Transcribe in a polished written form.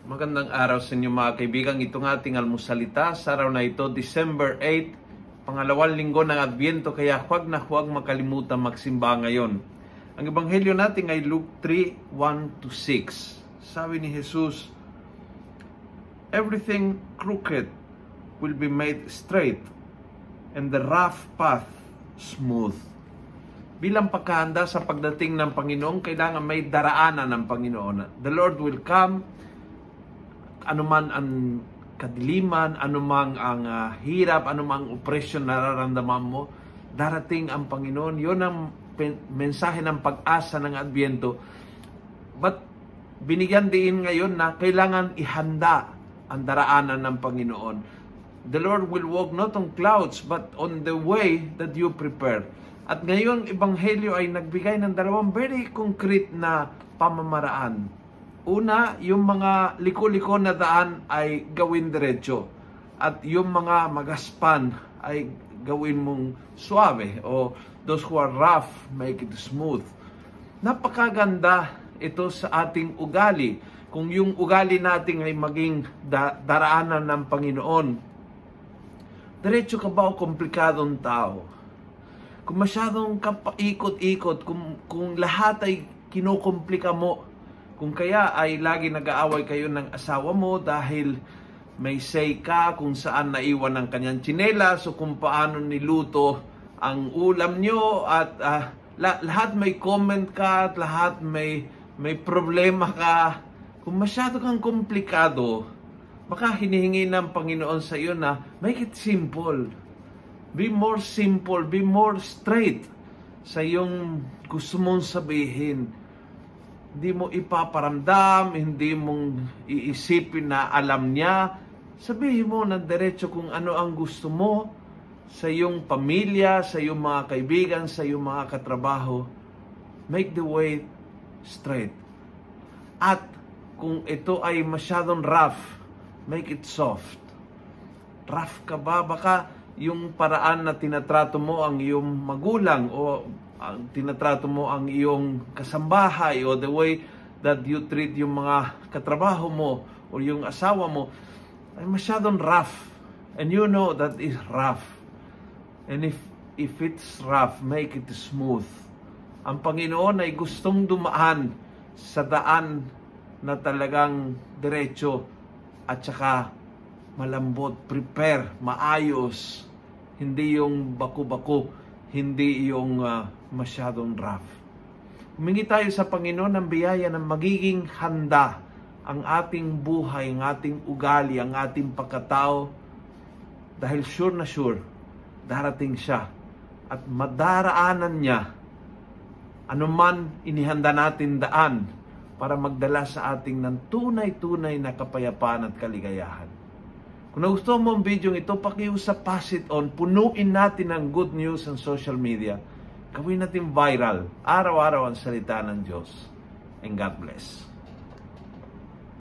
Magandang araw sa inyo mga kaibigan. Itong ating almusalita sa araw na ito, December 8, pangalawang linggo ng Adbyento, kaya huwag na huwag makalimutan magsimba ngayon. Ang ebanghelyo natin ay Luke 3:1-6. Sabi ni Jesus, "Everything crooked will be made straight, and the rough path smooth." Bilang pagkahanda sa pagdating ng Panginoon, kailangan may daraanan ng Panginoon. The Lord will come. Anuman ang kadiliman, anumang ang hirap, anumang opresyon nararamdaman mo, darating ang Panginoon. Yun ang mensahe ng pag-asa ng Adbyento. But binigyan din ngayon na kailangan ihanda ang daraanan ng Panginoon. The Lord will walk not on clouds, but on the way that you prepare. At ngayon, Ebanghelyo ay nagbigay ng dalawang very concrete na pamamaraan. Una, yung mga liko-liko na daan ay gawin diretso. At yung mga magaspan ay gawin mong suave. O those who are rough, make it smooth. Napakaganda ito sa ating ugali. Kung yung ugali natin ay maging daraanan ng Panginoon. Diretso ka ba o komplikadong tao? Kung masyadong kapaikot-ikot, kung lahat ay kinukomplika mo, kung kaya ay lagi nag-aaway kayo ng asawa mo dahil may say ka kung saan naiwan ang kanyang tsinelas o kung paano niluto ang ulam nyo at lahat may comment ka at lahat may problema ka. Kung masyado kang komplikado, baka hinihingi ng Panginoon sa iyo na make it simple. Be more simple, be more straight sa iyong gusto mong sabihin. Hindi mo ipaparamdam, hindi mong iisipin na alam niya. Sabihin mo ng diretso kung ano ang gusto mo sa iyong pamilya, sa iyong mga kaibigan, sa iyong mga katrabaho. Make the way straight. At kung ito ay masyadong rough, make it soft. Rough ka ba? Baka yung paraan na tinatrato mo ang iyong magulang o ang tinatrato mo ang iyong kasambahay o the way that you treat yung mga katrabaho mo o yung asawa mo ay masyadong rough. And you know that is rough. And if it's rough, make it smooth. Ang Panginoon ay gustong dumaan sa daan na talagang diretso at saka malambot, prepare, maayos. Hindi yung baku-baku, hindi yung masyadong rough. Humingi tayo sa Panginoon ng biyaya na magiging handa ang ating buhay, ang ating ugali, ang ating pagkatao. Dahil sure na sure, darating siya. At madaraanan niya anuman inihanda natin daan para magdala sa ating ng tunay-tunay na kapayapaan at kaligayahan. Kung nagustuhan mo ang video ito, pakiusap, pass it on. Punuin natin ang good news sa social media. Gawin natin viral. Araw-araw ang salita ng Diyos. And God bless.